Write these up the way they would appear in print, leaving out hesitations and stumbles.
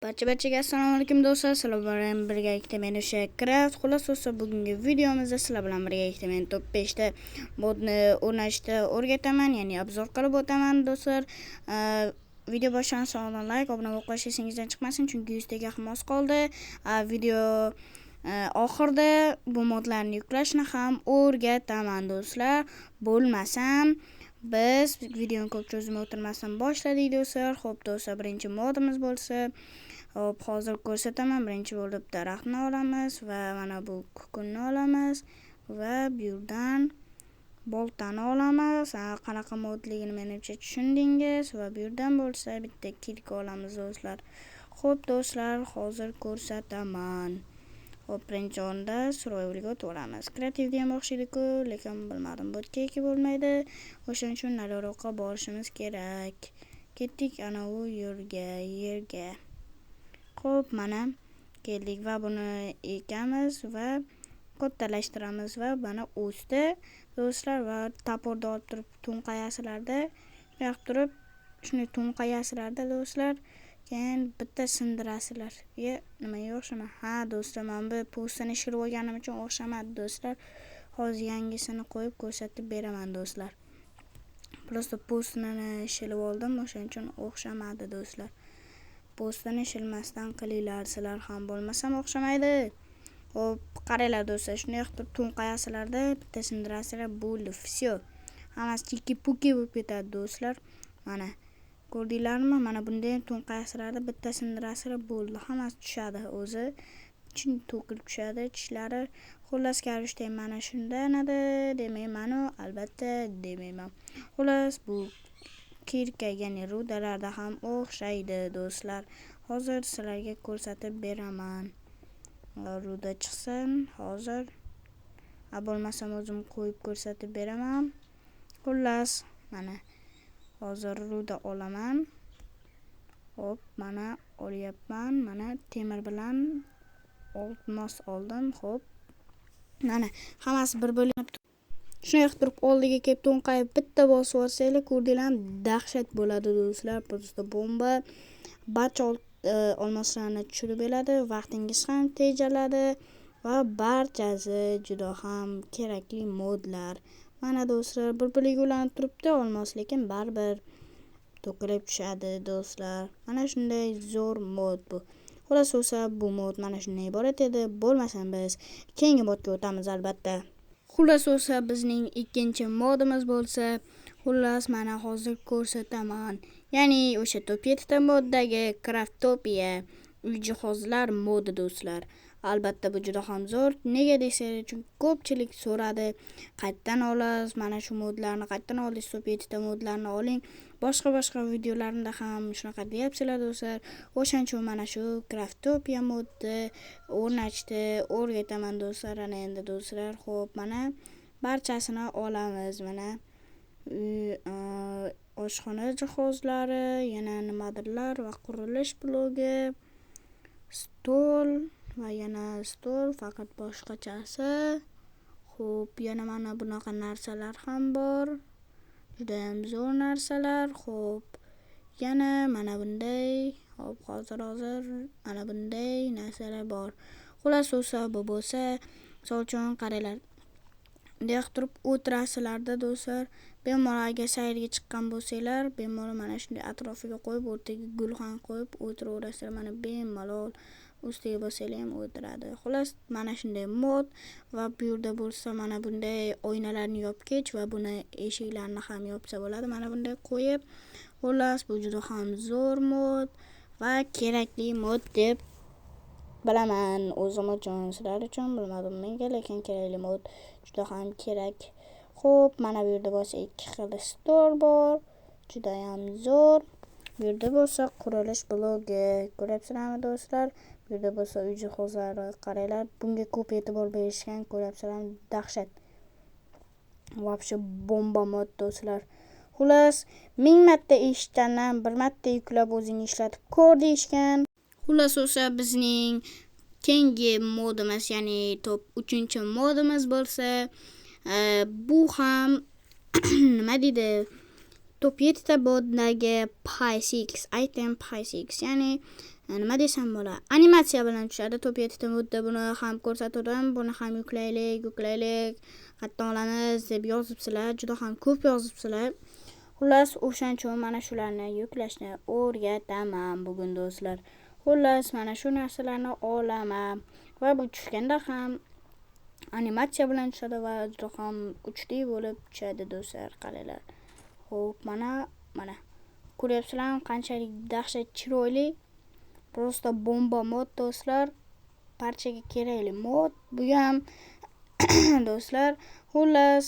Barchaga assalomu alaykum do'stlar. Sizlar bilan birgalikda men o'sha Craft. Xullas do'stlar, bugungi videomizda sizlar bilan birgalikda men top 5 ta modni o'rnatishni o'rgataman, ya'ni obzor qilib o'taman do'stlar. Video boshlanidan oldin like, obuna bo'lib qolish esingizdan chiqmasin, chunki 100 taga xamos qoldi. Video oxirida bu modlarni yuklashni ham o'rgataman do'stlar. Bo'lmasam biz videoni ko'p cho'zmay o'tirmasdan boshladik do'stlar. Xo'p do'stlar, birinchi modimiz bo'lsa, hozir ko'rsataman. Birinchi bo'lib daraxtni olamiz va mana bu kukunni olamiz va bu yerdan boltani olamiz. Qanaqa modligini menimcha tushundingiz va bu yerdan bo'lsa bitta kirka olamiz do'stlar. Xo'p do'stlar, hozir ko'rsataman. Xo'p, birinchi o'rinda survivalga o'tamiz. Kreativga ham o'xshaydi-ku, lekin bilmadim, botga bo'lmaydi. O'shaning uchun nariroqqa borishimiz kerak. Ketdik ana u yerga. Xo'p, mana keldik va buni ekamiz va kattalashtiramiz va mana o'sdi do'stlar. Va taporni olib turib to'nqayasizlarda, yoqib turib shuni to'nqayasizlarda do'stlar. Keyin bitta sindirasizlar. Nimaga o'xshama? Ha do'stlar, men bu postini shirib olganim uchun o'xshamadi do'stlar. Hozir yangisini qo'yib ko'rsatib beraman do'stlar. Prosta postini shilib oldim, o'shaning uchun o'xshamadi do'stlar. Postini shilmasdan qilinglar, sizlar ham bo'lmasam o'xshamaydi. Hop, qaranglar do'stlar, shuni yoqib to'nqayasizlarda, bitta sindirasizlar, bo'ldi, всё. Hammasi chiki-puki bo'lib ketadi do'stlar. Mana ko'rdinglarmi? Mana bunday to'nqayasizlarda bitta sindirasizlar, bo'ldi. Hammasi tushadi o'zi. Chin to'kilib tushadi tishlari. Xullas, kavushday mana shundanadi demayman, albatta demayman. Xullas, bu kirka, ya'ni rudalarda ham o'xshaydi do'stlar. Hozir sizlarga ko'rsatib beraman. Ruda chiqsin hozir. Bo'lmasam o'zim qo'yib ko'rsatib beraman. Xullas, mana hozir ruda olaman. Hop, mana olyapman. Mana temir bilan oltmos oldim. Hop. Mana hammasi bir bo'linib shuni yoqib turib oldiga kelib to'nqayib bitta bosib olsanglar, ko'rdinglarmi, dahshat bo'ladi do'stlar. Prosta bomba. Barcha olmoslarni tushirib beradi, vaqtingiz ham tejaladi va barchasi juda ham kerakli modlar. Mana do'stlar, bir-biriga ulanib turibdi olmos, lekin baribir to'kilib tushadi do'stlar. Mana shunday zo'r mod bu. Xullas do'stlar, bu mod mana shunday iborat edi. Bo'lmasam biz keyingi modga o'tamiz albatta. Xullas do'stlar, bizning ikkinchi modimiz bo'lsa, xullas mana hozir ko'rsataman. Ya'ni o'sha top 7 ta moddagi Craftopia uy jihozlar modi do'stlar. Albatta bu juda ham zo'r. Nega desanglar, chunki ko'pchilik so'radi, qayerdan olasiz? Mana shu modlarni qayerdan oldingiz? Top 7 ta modlarni oling. Boshqa videolarimda ham shunaqa deyapsizlar do'stlar. O'shaning uchun mana shu Craftopia modni o'rnatishni o'rgataman do'stlar. Ana endi do'stlar, xo'p, mana barchasini olamiz. Mana oshxona jihozlari, yana nimadirlar va qurilish blogi, stol va yana stol, faqat boshqachasi. Xo'p, yana mana bunaqa narsalar ham bor. Juda ham zo'r narsalar. Xo'p, yana mana bunday, hop, hozir mana bunday narsalar bor. Xullas do'stlar, bu bo'lsa, misol uchun qaranglar. Bunday turib o'tirasizlarda do'stlar. Bemalol agar sayrga chiqqan bo'lsanglar, bemalol mana shunday atrofiga qo'yib, o'rtaga gulxan qo'yib o'tiraverasizlar. Mana bemalol ustiga bo'lsanglar ham o'tiradi. Xullas, mana shunday mod va bu yerda bo'lsa mana bunday oynalarni yopgich va buni eshiklarni ham yopsa bo'ladi. Mana bunday qo'yib. Xullas, bu juda ham zo'r mod va kerakli mod deb bilaman. O'zim uchun, sizlar uchun bilmadim menga, lekin kerakli mod juda ham kerak. Xo'p, mana bu yerda bo'lsa ikki xil stol bor. Juda ham zo'r. Bu yerda bo'lsa qurilish blogi. Ko'ryapsizlarmi do'stlar? Bu yerda bo'lsa uy jihozlari, qaranglar, bunga ko'p e'tibor berishgan, ko'ryapsizlarmi? Dahshat. Вообще bomba mod do'stlar. Xullas, 1000 marta eshitgandan 1 marta yuklab o'zing ishlatib ko'r deyishgan. Xullas do'stlar, bizning keyingi modimiz, ya'ni top 3-modimiz bo'lsa, bu ham nima deydi? Top 7 ta moddagi Pi 6, item Pi 6, ya'ni nima desam bo'ladi, animatsiya bilan tushadi. Top 7 ta modda buni ham ko'rsatdim, buni ham yuklaylik, qayerdan olamiz deb yozibsizlar, juda ham ko'p yozibsizlar. Xullas, o'shaning uchun mana shularni yuklashni o'rgataman bugun do'stlar. Xullas, mana shu narsalarni olaman va bu tushganda ham animatsiya bilan tushadi va juda ham kuchli bo'lib tushadi do'stlar. Qaranglar. Xo'p, mana ko'ryapsizlarmi qanchalik dahshat chiroyli? Prosta bomba mod do'stlar. Parchaga kerakli mod. Bu ham do'stlar. Xullas,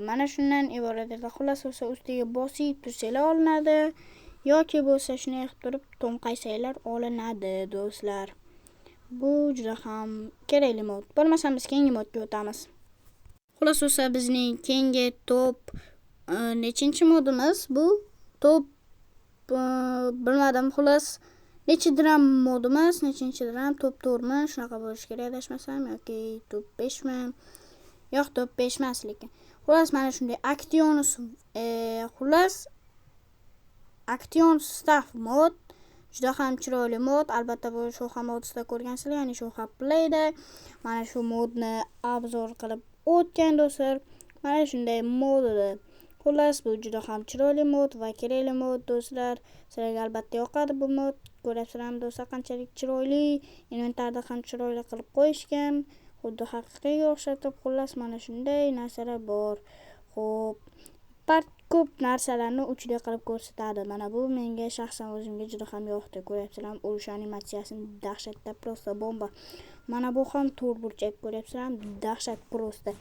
mana shundan iborat edi. Xullas, o'sha ustiga bosib tursanglar olinadi yoki bo'lsa shunday qilib turib to'nqaysanglar olinadi do'stlar. Bu juda ham kerakli mod. Bo'lmasam biz keyingi modga o'tamiz. Xullas, o'sha bizning keyingi top nechinchi modimiz bu? Top bilmadim. Xullas, nechidiram modimiz, nechinchidiram? Top 4mi? Shunaqa bo'lish kerak adashmasam yoki top 5mi? Yo'q, top 5 emas lekin. Xullas, mana shunday Action Staff mod. Juda ham chiroyli mod. Albatta bu Shoxa modida ko'rgansizlar, ya'ni Shoxa Playda. Mana shu modni obzor qilib o'tgan do'stlar. Mana shunday mod edi. Xullas, bu juda ham chiroyli mod va kerakli mod do'stlar. Sizlarga albatta yoqadi bu mod. Ko'ryapsizlarmi do'stlar qanchalik chiroyli, inventarda ham chiroyli qilib qo'yishgan. Xuddi haqiqiyga o'xshatib, xullas mana shunday narsalar bor. Xo'p, ko'p narsalarni uchli qilib ko'rsatadi. Mana bu menga shaxsan o'zimga juda ham yoqdi. Ko'ryapsizlarmi? Urush animatsiyasini dahshatda prosta bomba. Mana bu ham to'r burchak, ko'ryapsizlarmi? Dahshat prosta.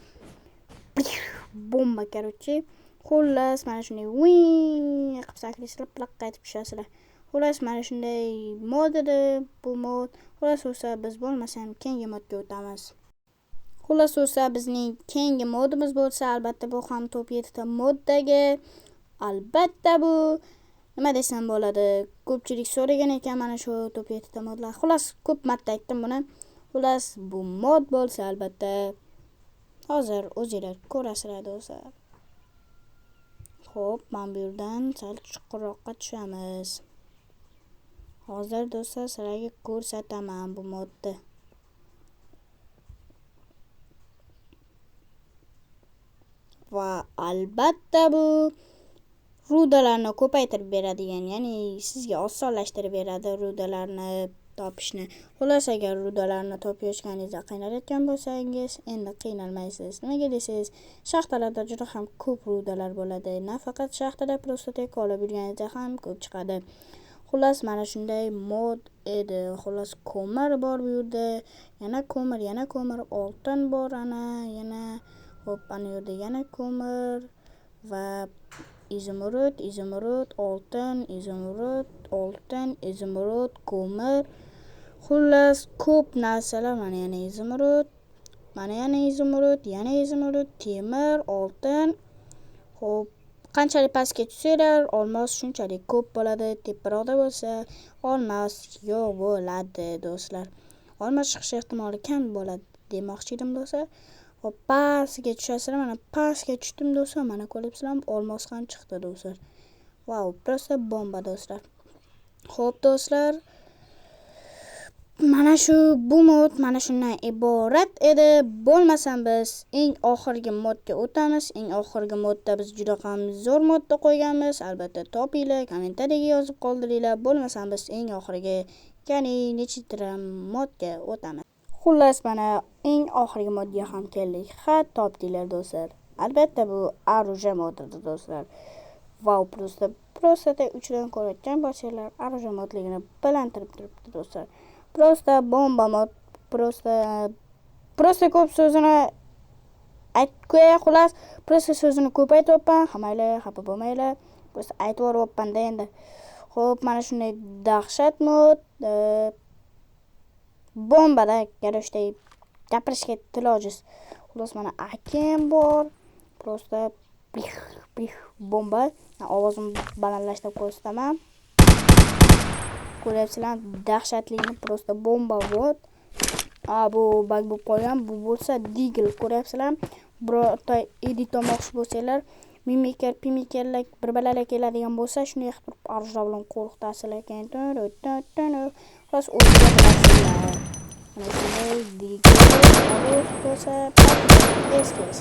Bomba короче. Xullas, mana shunday qilib sakraysizlar, plaqqa aytib tushasizlar. Xullas, mana shunday mod edi bu mod. Xullas, o'sa biz bo'lmasam keyingi modga o'tamiz. Xullas, o'sa bizning keyingi modimiz bo'lsa, albatta bu ham top 7 ta moddagi. Albatta bu nima desam bo'ladi? Ko'pchilik so'ragan ekan mana shu top 7 ta modlar. Xullas, ko'p marta aytdim buni. Xullas, bu mod bo'lsa albatta hozir o'zingizlar ko'rasizlar do'stlar. Xo'p, mana bu yerdan sal chuqurroqqa tushamiz. Hozir do'stlar sizlarga ko'rsataman bu modni. Va albatta bu rudalarni ko'paytirib beradigan, ya'ni sizga osonlashtirib beradi rudalarni topishni. Xullas, agar rudalarni topayotganingizda qiynaladigan bo'lsangiz, endi qiynalmaysiz. Nimaga desangiz, shaxtalarda juda ham ko'p rudalar bo'ladi. Nafaqat shaxtada, prosta tek olib yurganingizda ham ko'p chiqadi. Xullas, mana shunday mod edi. Xullas, ko'mir bor bu yerda. Yana ko'mir, oltin bor yana. Xo'p, ana yerda yana ko'mir va izumrud, oltin, ko'mir. Xullas, ko'p narsalar. Mana yana izumrud, temir, oltin. Xo'p, qanchalik pastga tushsanglar, olmos shunchalik ko'p bo'ladi. Teparoqda bo'lsa, olmos yo'q bo'ladi do'stlar. Olmos chiqish ehtimoli kam bo'ladi demoqchi edim do'stlar. Xo'p, pastga tushasizlar. Mana pastga tushdim do'stlar. Mana ko'ryapsizlarmi? Olmos ham chiqdi do'stlar. Wow, prosta bomba do'stlar. Xo'p do'stlar, mana shu bu mod mana shundan iborat edi. Bo'lmasam biz eng oxirgi modga o'tamiz. Eng oxirgi modda biz juda ham zo'r modda qo'yganmiz. Albatta topinglar, kommentariyaga yozib qoldiringlar. Bo'lmasam biz eng oxirgi, ya'ni nechidiram modga o'tamiz. Xullas, mana eng oxirgi modga ham keldik. Topdinglar do'stlar. Albatta bu Aruja modidir do'stlar. Wow, prosta 3 dan ko'rayotgan bo'lsanglar, Aruja modligini bilantirib turibdi do'stlar. Prosta bomba mod, prosta ko'p so'zini aytib qo'yay. Xullas, prosta so'zini ko'p aytyapman. Hammanglar xafa bo'lmanglar. Prosta aytib yuryapman-da endi. Xo'p, mana shunday dahshat mod, bombada garashday gapirishga til ojiz. Xullas, mana akem bor. Prosta bomba. Ovozimni balandlashtirib ko'rsataman. Ko'ryapsizlarmi? Dahshatlikni prosta bomba mod. Bu bug bo'lib qolgan. Bu bo'lsa Deagle, ko'ryapsizlarmi? Birorta edit olmoqchi bo'lsanglar, mimikel pimikellar bir balalar keladigan bo'lsa shunday qilib arjda bilan qo'rqitasizlar ekan. Xullas o'ziga bilasizlar. Mana shunday digit bo'lsa eskiz.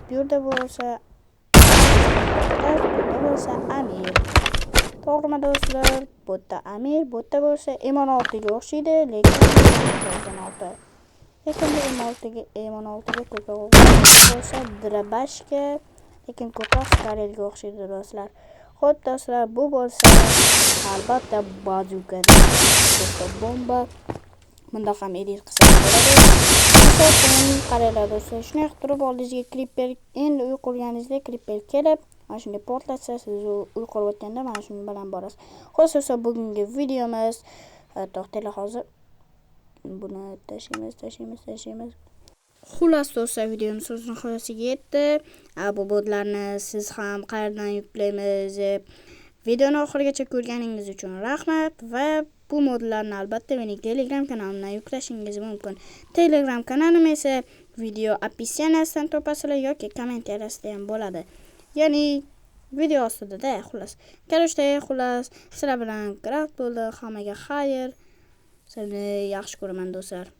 Bu yerda bo'lsa Amir. To'g'rimi do'stlar? Bu yerda Amir, bu yerda bo'lsa M16 ga o'xshaydi, lekin M16 ga ko'proq bo'lsa Drabashga, lekin ko'proq Skarelga o'xshaydi do'stlar. Xo'p do'stlar, bu bo'lsa albatta bazuka, bomba. Bunda ham edit qilsa bo'ladi. Misol qaranglar do'stlar, shunday qilib turib oldingizga Creeper, endi uy qurganingizda Creeper kelib, mana shunday portlatsa, siz uy qurayotganda mana shuni bilan borasiz. Xo'sh, bugungi videomiz to'xtaylik hozir. Buni tashlaymiz. Xullas do'stlar, videomiz o'z nihoyasiga yetdi. Bu modlarni siz ham qayerdan yuklaymiz? Videoni oxirigacha ko'rganingiz uchun rahmat va bu modlarni albatta mening Telegram kanalimdan yuklashingiz mumkin. Telegram kanalim esa video opisiyanasidan topasizlar yoki kommentariyasida ham bo'ladi. Ya'ni video ostida xullas. Xullas, sizlar bilan Craft bo'ldi. Hammaga xayr. Sizni yaxshi ko'raman do'stlar.